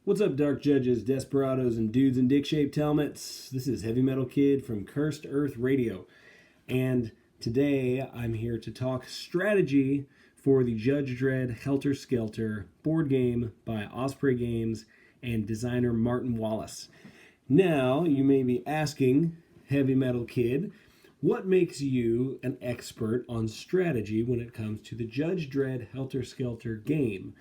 What's up, Dark Judges, Desperados, and Dudes in Dick-Shaped Helmets? This is Heavy Metal Kid from Cursed Earth Radio, and today I'm here to talk strategy for the Judge Dredd Helter Skelter board game by Osprey Games and designer Martin Wallace. Now, you may be asking, Heavy Metal Kid, what makes you an expert on strategy when it comes to the Judge Dredd Helter Skelter game?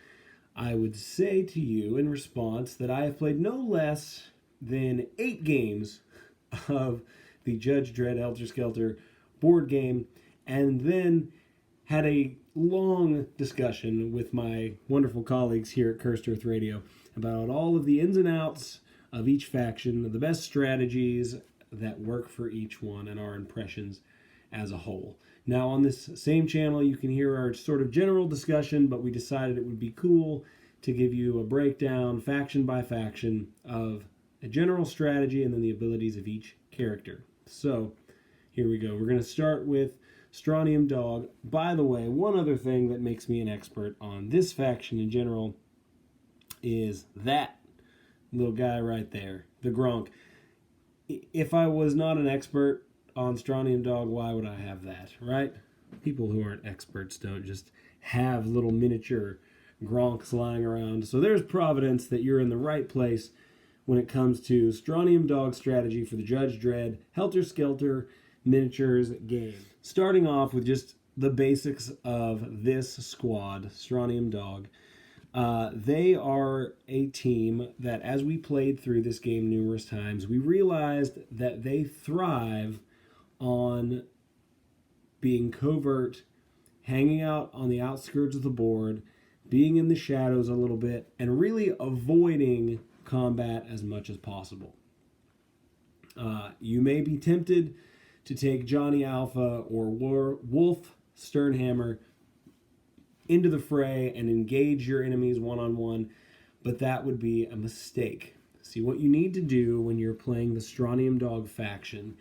I would say to you in response that I have played no less than 8 games of the Judge Dredd Helter Skelter board game, and then had a long discussion with my wonderful colleagues here at Cursed Earth Radio about all of the ins and outs of each faction, the best strategies that work for each one, and our impressions as a whole. Now, on this same channel, you can hear our sort of general discussion, but we decided it would be cool to give you a breakdown, faction by faction, of a general strategy and then the abilities of each character. So, here we go. We're going to start with Strontium Dog. By the way, one other thing that makes me an expert on this faction in general is that little guy right there, the Gronk. If I was not an expert on Strontium Dog, why would I have that, right? People who aren't experts don't just have little miniature Gronks lying around. So there's providence that you're in the right place when it comes to Strontium Dog strategy for the Judge Dredd Helter Skelter miniatures game. Starting off with just the basics of this squad, Strontium Dog. They are a team that, as we played through this game numerous times, we realized that they thrive on being covert, hanging out on the outskirts of the board, being in the shadows a little bit, and really avoiding combat as much as possible. You may be tempted to take Johnny Alpha or Wolf Sternhammer into the fray and engage your enemies one-on-one, but that would be a mistake. See, what you need to do when you're playing the Strontium Dog faction,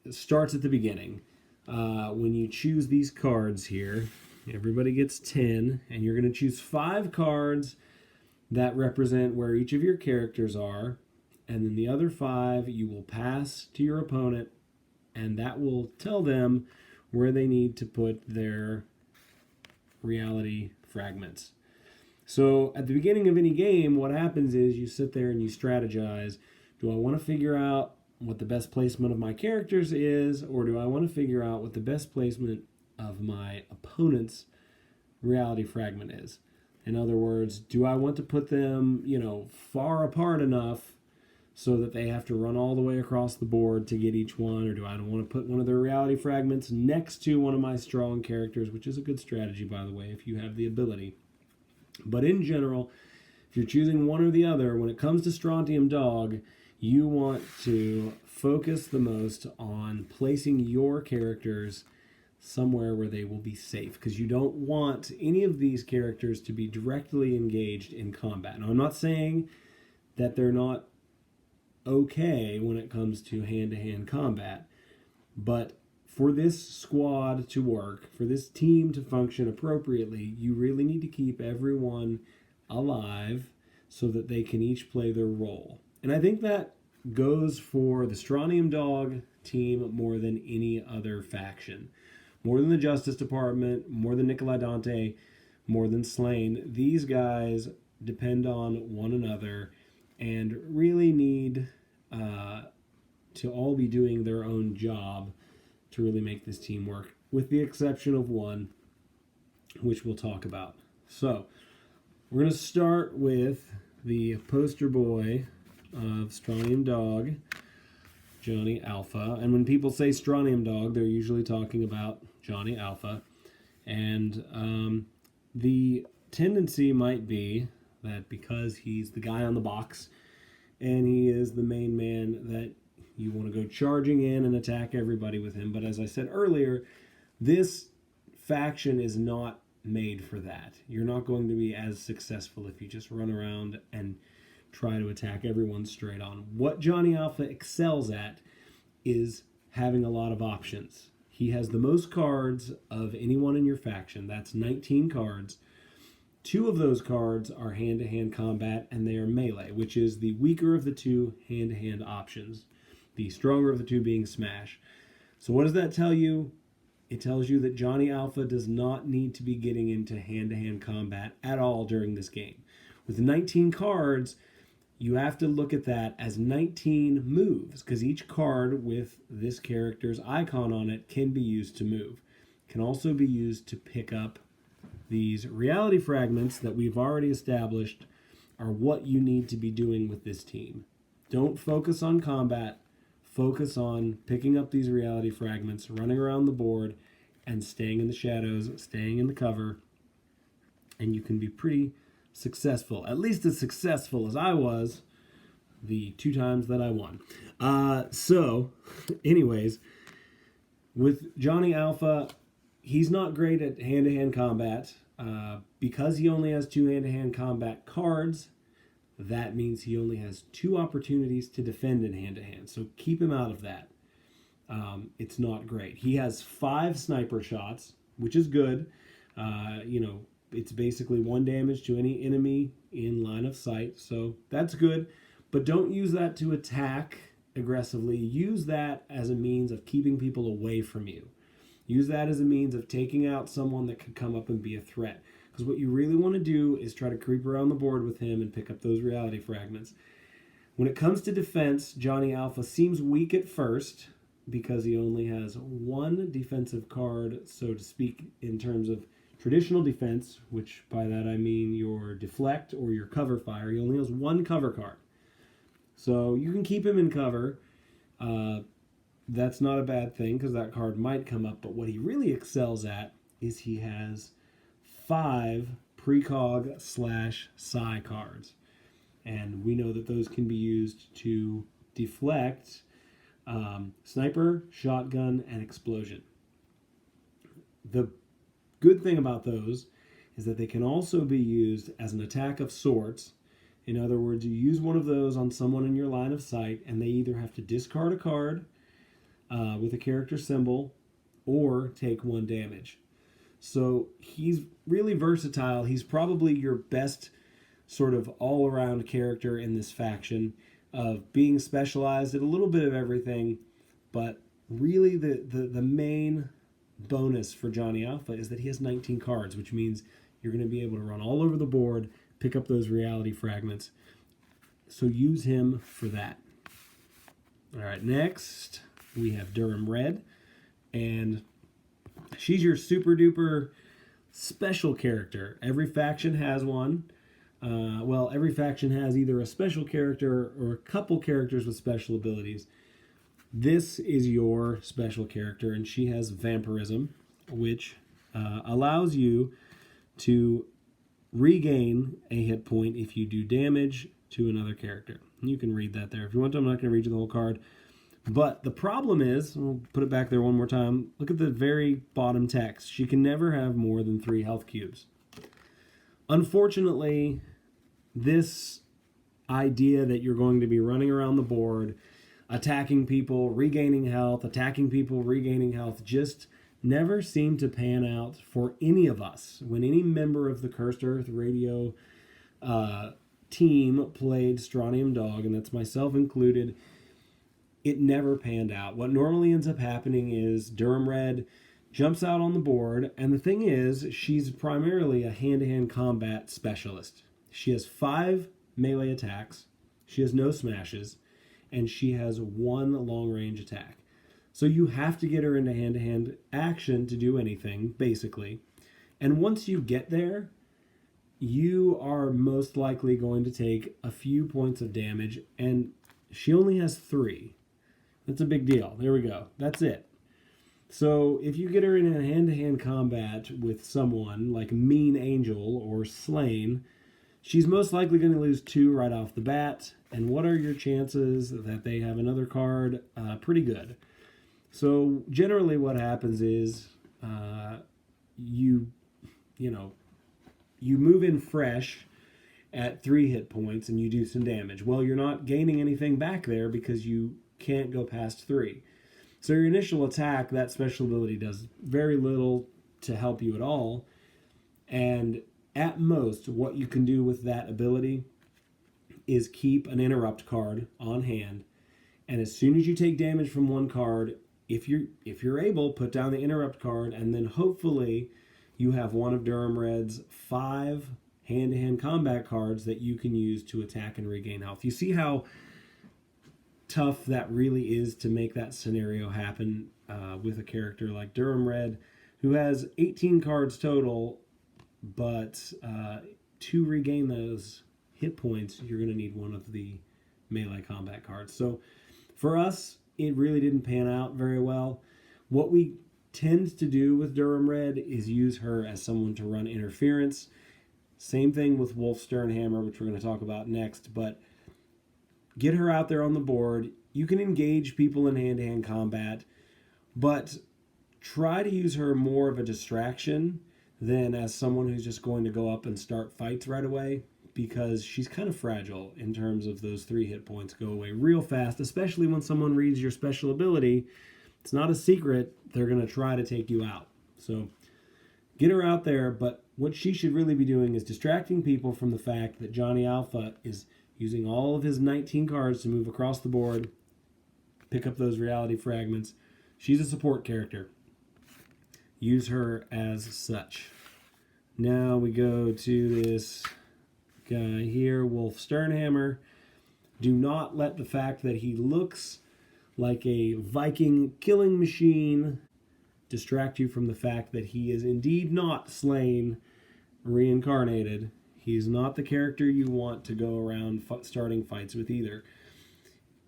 it starts at the beginning. When you choose these cards here, everybody gets 10, and you're going to choose 5 cards that represent where each of your characters are, and then the other 5 you will pass to your opponent, and that will tell them where they need to put their reality fragments. So at the beginning of any game, what happens is you sit there and you strategize. Do I want to figure out what the best placement of my characters is, or do I want to figure out what the best placement of my opponent's reality fragment is? In other words, do I want to put them, far apart enough so that they have to run all the way across the board to get each one, or do I want to put one of their reality fragments next to one of my strong characters, which is a good strategy, by the way, if you have the ability. But in general, if you're choosing one or the other, when it comes to Strontium Dog, you want to focus the most on placing your characters somewhere where they will be safe, because you don't want any of these characters to be directly engaged in combat. Now, I'm not saying that they're not okay when it comes to hand-to-hand combat, but for this squad to work, for this team to function appropriately, you really need to keep everyone alive so that they can each play their role. And I think that goes for the Strontium Dog team more than any other faction. More than the Justice Department, more than Nikolai Dante, more than Slain. These guys depend on one another and really need to all be doing their own job to really make this team work, with the exception of one, which we'll talk about. So, we're going to start with the poster boy of Strontium Dog, Johnny Alpha. And when people say Strontium Dog, they're usually talking about Johnny Alpha. And the tendency might be that because he's the guy on the box and he is the main man, that you want to go charging in and attack everybody with him. But as I said earlier, this faction is not made for that. You're not going to be as successful if you just run around and try to attack everyone straight on. What Johnny Alpha excels at is having a lot of options. He has the most cards of anyone in your faction. That's 19 cards. 2 of those cards are hand-to-hand combat, and they are melee, which is the weaker of the 2 hand-to-hand options. The stronger of the 2 being smash. So what does that tell you? It tells you that Johnny Alpha does not need to be getting into hand-to-hand combat at all during this game. With 19 cards, you have to look at that as 19 moves, because each card with this character's icon on it can be used to move. It can also be used to pick up these reality fragments that we've already established are what you need to be doing with this team. Don't focus on combat. Focus on picking up these reality fragments, running around the board, and staying in the shadows, staying in the cover. And you can be pretty successful, at least as successful as I was the 2 times that I won. Anyways, with Johnny Alpha, he's not great at hand-to-hand combat. Because he only has 2 hand-to-hand combat cards, that means he only has 2 opportunities to defend in hand-to-hand. So keep him out of that. It's not great. He has 5 sniper shots, which is good. It's basically 1 damage to any enemy in line of sight. So that's good. But don't use that to attack aggressively. Use that as a means of keeping people away from you. Use that as a means of taking out someone that could come up and be a threat. Because what you really want to do is try to creep around the board with him and pick up those reality fragments. When it comes to defense, Johnny Alpha seems weak at first because he only has 1 defensive card, so to speak, in terms of traditional defense, which by that I mean your deflect or your cover fire. He only has 1 cover card. So you can keep him in cover. That's not a bad thing because that card might come up, but what he really excels at is he has 5 precog / psi cards. And we know that those can be used to deflect sniper, shotgun, and explosion. The good thing about those is that they can also be used as an attack of sorts. In other words, you use one of those on someone in your line of sight, and they either have to discard a card with a character symbol or take 1 damage. So he's really versatile. He's probably your best sort of all-around character in this faction of being specialized at a little bit of everything, but really the main bonus for Johnny Alpha is that he has 19 cards, which means you're going to be able to run all over the board, pick up those reality fragments. So use him for that. All right, next we have Durham Red, and she's your super duper special character. Every faction has one. Every faction has either a special character or a couple characters with special abilities. This is your special character, and she has vampirism, which allows you to regain a hit point if you do damage to another character. You can read that there. If you want to, I'm not going to read you the whole card. But the problem is, I'll put it back there one more time, look at the very bottom text. She can never have more than 3 health cubes. Unfortunately, this idea that you're going to be running around the board, attacking people, regaining health, attacking people, regaining health, just never seemed to pan out for any of us. When any member of the Cursed Earth Radio team played Strontium Dog, and that's myself included, it never panned out. What normally ends up happening is Durham Red jumps out on the board, and the thing is, she's primarily a hand-to-hand combat specialist. She has 5 melee attacks, she has no smashes, and she has 1 long-range attack. So you have to get her into hand-to-hand action to do anything, basically. And once you get there, you are most likely going to take a few points of damage, and she only has 3. That's a big deal. There we go. That's it. So if you get her in a hand-to-hand combat with someone like Mean Angel or Slain, she's most likely going to lose 2 right off the bat. And what are your chances that they have another card? Pretty good. So generally what happens is you move in fresh at 3 hit points and you do some damage. Well, you're not gaining anything back there because you can't go past 3. So your initial attack, that special ability does very little to help you at all. And At most, what you can do with that ability is keep an interrupt card on hand, and as soon as you take damage from one card, if you're able, put down the interrupt card, and then hopefully you have one of Durham Red's 5 hand-to-hand combat cards that you can use to attack and regain health. You see how tough that really is to make that scenario happen with a character like Durham Red, who has 18 cards total, but to regain those hit points, you're going to need one of the melee combat cards. So for us, it really didn't pan out very well. What we tend to do with Durham Red is use her as someone to run interference. Same thing with Wolf Sternhammer, which we're going to talk about next, but get her out there on the board. You can engage people in hand-to-hand combat, but try to use her more of a distraction than as someone who's just going to go up and start fights right away, because she's kind of fragile in terms of those 3 hit points go away real fast, especially when someone reads your special ability. It's not a secret. They're going to try to take you out. So get her out there, but what she should really be doing is distracting people from the fact that Johnny Alpha is using all of his 19 cards to move across the board, pick up those reality fragments. She's a support character. Use her as such. Now we go to this guy here, Wolf Sternhammer. Do not let the fact that he looks like a Viking killing machine distract you from the fact that he is indeed not slain, reincarnated. He's not the character you want to go around starting fights with either.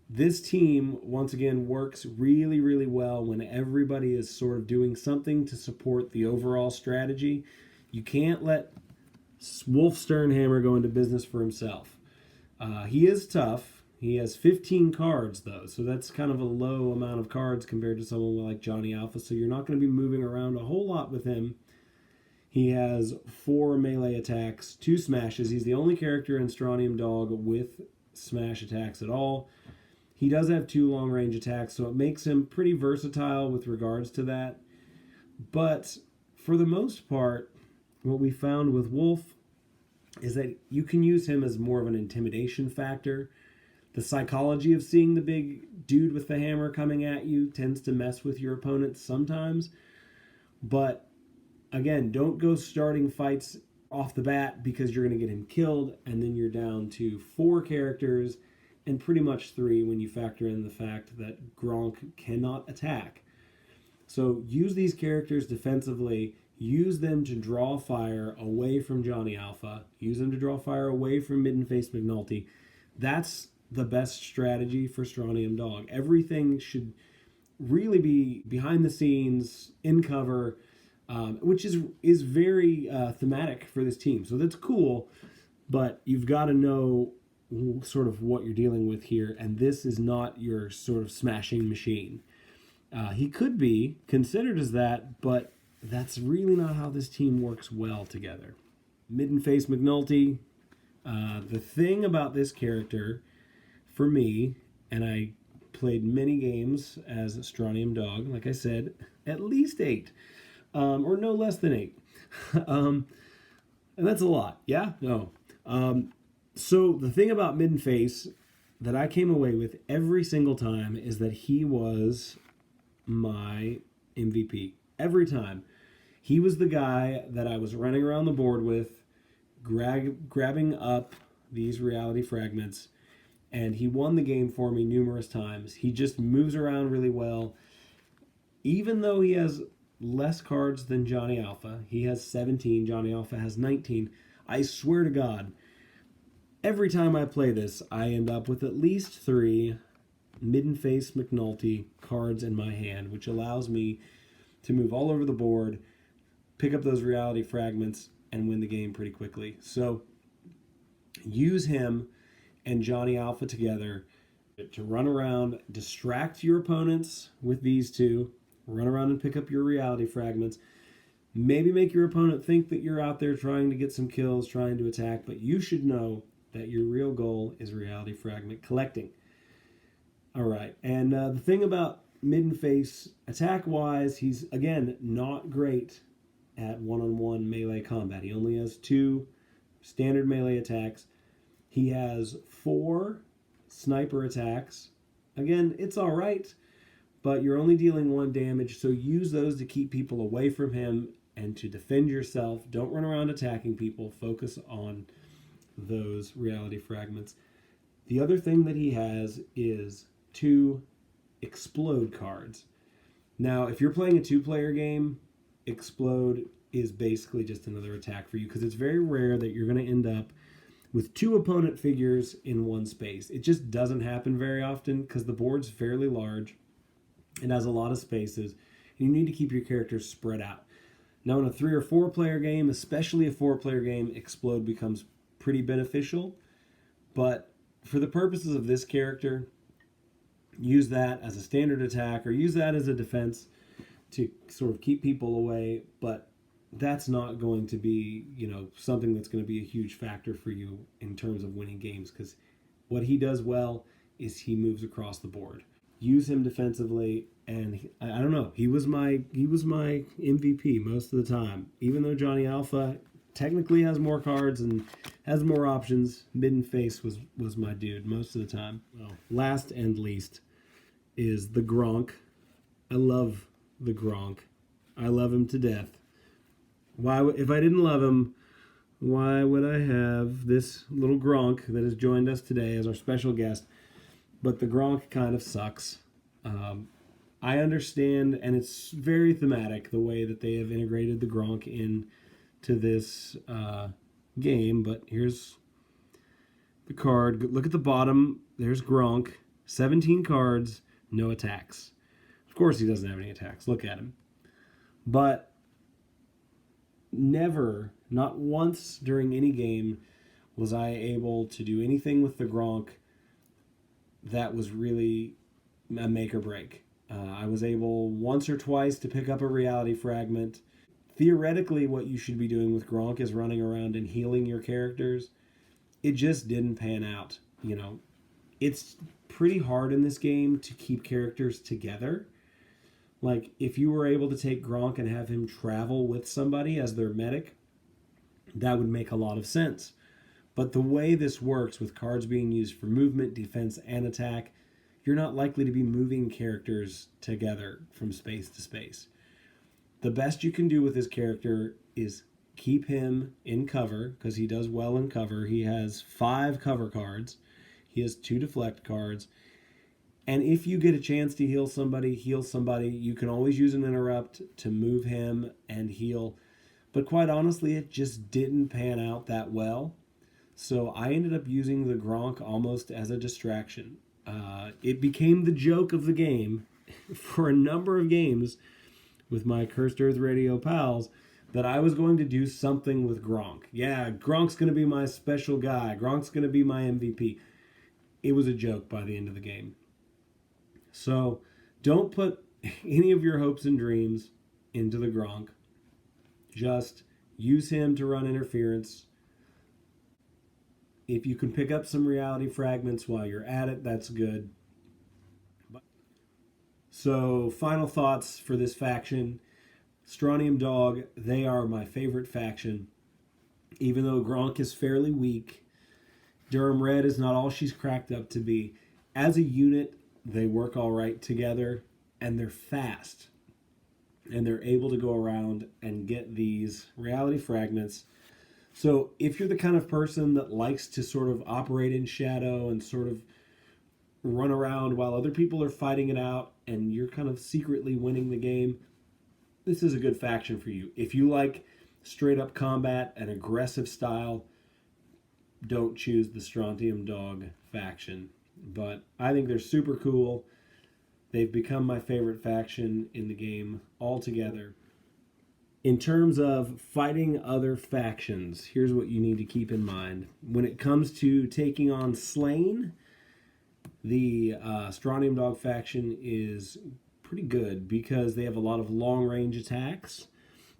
This team, once again, works really, really well when everybody is sort of doing something to support the overall strategy. You can't let Wolf Sternhammer go into business for himself. He is tough. He has 15 cards, though, so that's kind of a low amount of cards compared to someone like Johnny Alpha, so you're not going to be moving around a whole lot with him. He has 4 melee attacks, 2 smashes. He's the only character in Strontium Dog with smash attacks at all. He does have 2 long-range attacks, so it makes him pretty versatile with regards to that. But for the most part, what we found with Wolf is that you can use him as more of an intimidation factor. The psychology of seeing the big dude with the hammer coming at you tends to mess with your opponents sometimes. But again, don't go starting fights off the bat because you're going to get him killed, and then you're down to 4 characters and pretty much 3 when you factor in the fact that Gronk cannot attack. So use these characters defensively. Use them to draw fire away from Johnny Alpha. Use them to draw fire away from Midden-Faced McNulty. That's the best strategy for Strontium Dog. Everything should really be behind the scenes, in cover, which is very thematic for this team. So that's cool, but you've got to know sort of what you're dealing with here, and this is not your sort of smashing machine. He could be considered as that, but that's really not how this team works well together. Midden-Faced McNulty. The thing about this character, for me, and I played many games as a Strontium Dog, like I said, at least 8, or no less than 8. And that's a lot, yeah? No. So the thing about Midden-Face that I came away with every single time is that he was my MVP. Every time. He was the guy that I was running around the board with, grabbing up these reality fragments, and he won the game for me numerous times. He just moves around really well. Even though he has less cards than Johnny Alpha, he has 17, Johnny Alpha has 19, I swear to God, every time I play this, I end up with at least 3 Midden-Faced McNulty cards in my hand, which allows me to move all over the board, pick up those reality fragments, and win the game pretty quickly. So use him and Johnny Alpha together to run around, distract your opponents with these 2, run around and pick up your reality fragments, maybe make your opponent think that you're out there trying to get some kills, trying to attack, but you should know that your real goal is reality fragment collecting. All right, and the thing about Midden-Face, attack-wise, he's, again, not great at one-on-one melee combat. He only has 2 standard melee attacks. He has 4 sniper attacks. Again, it's all right, but you're only dealing 1 damage, so use those to keep people away from him and to defend yourself. Don't run around attacking people. Focus on those reality fragments. The other thing that he has is 2 explode cards. Now, if you're playing a 2-player game, explode is basically just another attack for you, because it's very rare that you're going to end up with 2 opponent figures in one space. It just doesn't happen very often because the board's fairly large. It has a lot of spaces. You need to keep your characters spread out. Now, in a 3 or 4 player game, especially a 4-player game, explode becomes pretty beneficial. But for the purposes of this character, use that as a standard attack or use that as a defense to sort of keep people away. But that's not going to be, something that's going to be a huge factor for you in terms of winning games, because what he does well is he moves across the board. Use him defensively, and I don't know, he was my MVP most of the time. Even though Johnny Alpha technically has more cards and has more options, mid and face was my dude most of the time. Well, last and least is the Gronk. I love the Gronk. I love him to death. Why, if I didn't love him, why would I have this little Gronk that has joined us today as our special guest? But the Gronk kind of sucks. I understand, and it's very thematic, the way that they have integrated the Gronk into this game. But here's the card. Look at the bottom. There's Gronk. 17 cards, no attacks. Of course he doesn't have any attacks. Look at him. But never, not once during any game, was I able to do anything with the Gronk that was really a make or break. I was able once or twice to pick up a reality fragment. Theoretically, what you should be doing with Gronk is running around and healing your characters. It just didn't pan out. It's pretty hard in this game to keep characters together. Like, if you were able to take Gronk and have him travel with somebody as their medic, that would make a lot of sense. But the way this works, with cards being used for movement, defense, and attack, you're not likely to be moving characters together from space to space. The best you can do with this character is keep him in cover, because he does well in cover. He has 5 cover cards. He has 2 deflect cards. And if you get a chance to heal somebody. You can always use an interrupt to move him and heal. But quite honestly, it just didn't pan out that well. So I ended up using the Gronk almost as a distraction. It became the joke of the game for a number of games with my Cursed Earth Radio pals that I was going to do something with Gronk. Yeah, Gronk's going to be my special guy. Gronk's going to be my MVP. It was a joke by the end of the game. So don't put any of your hopes and dreams into the Gronk. Just use him to run interference. If you can pick up some reality fragments while you're at it, that's good. So, final thoughts for this faction. Strontium Dog, they are my favorite faction. Even though Gronk is fairly weak, Durham Red is not all she's cracked up to be. As a unit, they work all right together, and they're fast. And they're able to go around and get these reality fragments. So if you're the kind of person that likes to sort of operate in shadow and sort of run around while other people are fighting it out and you're kind of secretly winning the game, this is a good faction for you. If you like straight up combat and aggressive style, don't choose the Strontium Dog faction. But I think they're super cool. They've become my favorite faction in the game altogether. In terms of fighting other factions, here's what you need to keep in mind. When it comes to taking on Slain, the Strontium Dog faction is pretty good because they have a lot of long-range attacks,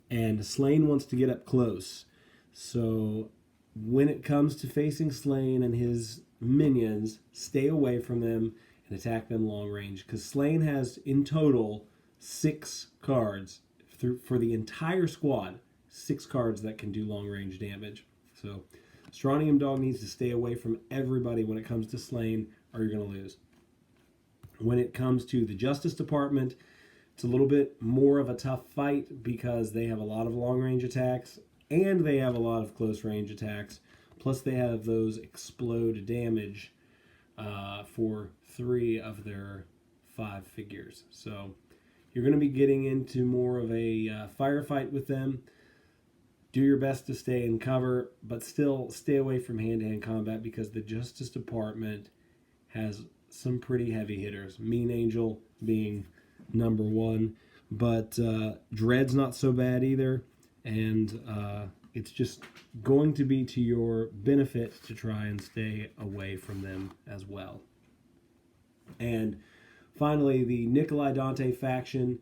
and Slain wants to get up close. So when it comes to facing Slain and his minions, stay away from them and attack them long range, because Slain has in total 6 cards for the entire squad. 6 cards that can do long-range damage. So Strontium Dog needs to stay away from everybody when it comes to slaying, or you're going to lose. When it comes to the Justice Department, it's a little bit more of a tough fight because they have a lot of long-range attacks and they have a lot of close-range attacks. Plus, they have those explode damage for 3 of their 5 figures. So you're going to be getting into more of a firefight with them. Do your best to stay in cover, but still stay away from hand-to-hand combat because the Justice Department has some pretty heavy hitters. Mean Angel being number 1, but Dredd's not so bad either, and it's just going to be to your benefit to try and stay away from them as well. And finally, the Nikolai Dante faction,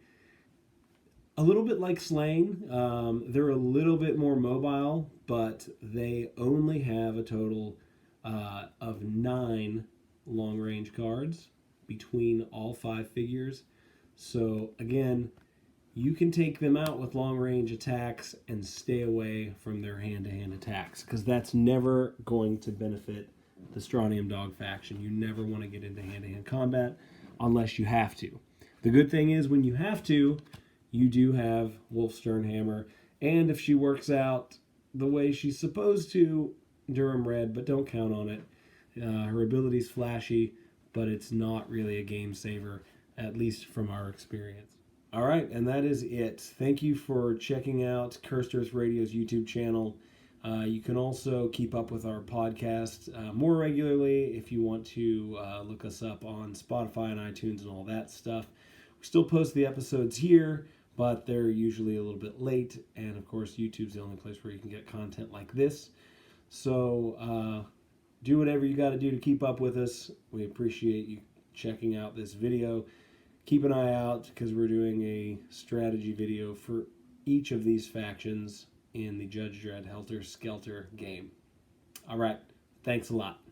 a little bit like Slain. They're a little bit more mobile, but they only have a total of 9 long-range cards between all 5 figures. So again, you can take them out with long-range attacks and stay away from their hand-to-hand attacks because that's never going to benefit the Strontium Dog faction. You never want to get into hand-to-hand combat unless you have to. The good thing is when you have to, you do have Wolf Sternhammer, and if she works out the way she's supposed to, Durham Red, but don't count on it. Her ability's flashy, but it's not really a game saver, at least from our experience. All right, and that is it. Thank you for checking out Cursed Earth Radio's YouTube channel. You can also keep up with our podcast more regularly if you want to look us up on Spotify and iTunes and all that stuff. We still post the episodes here, but they're usually a little bit late, and of course YouTube's the only place where you can get content like this. So do whatever you got to do to keep up with us. We appreciate you checking out this video. Keep an eye out because we're doing a strategy video for each of these factions in the Judge Dredd Helter Skelter game. All right, thanks a lot.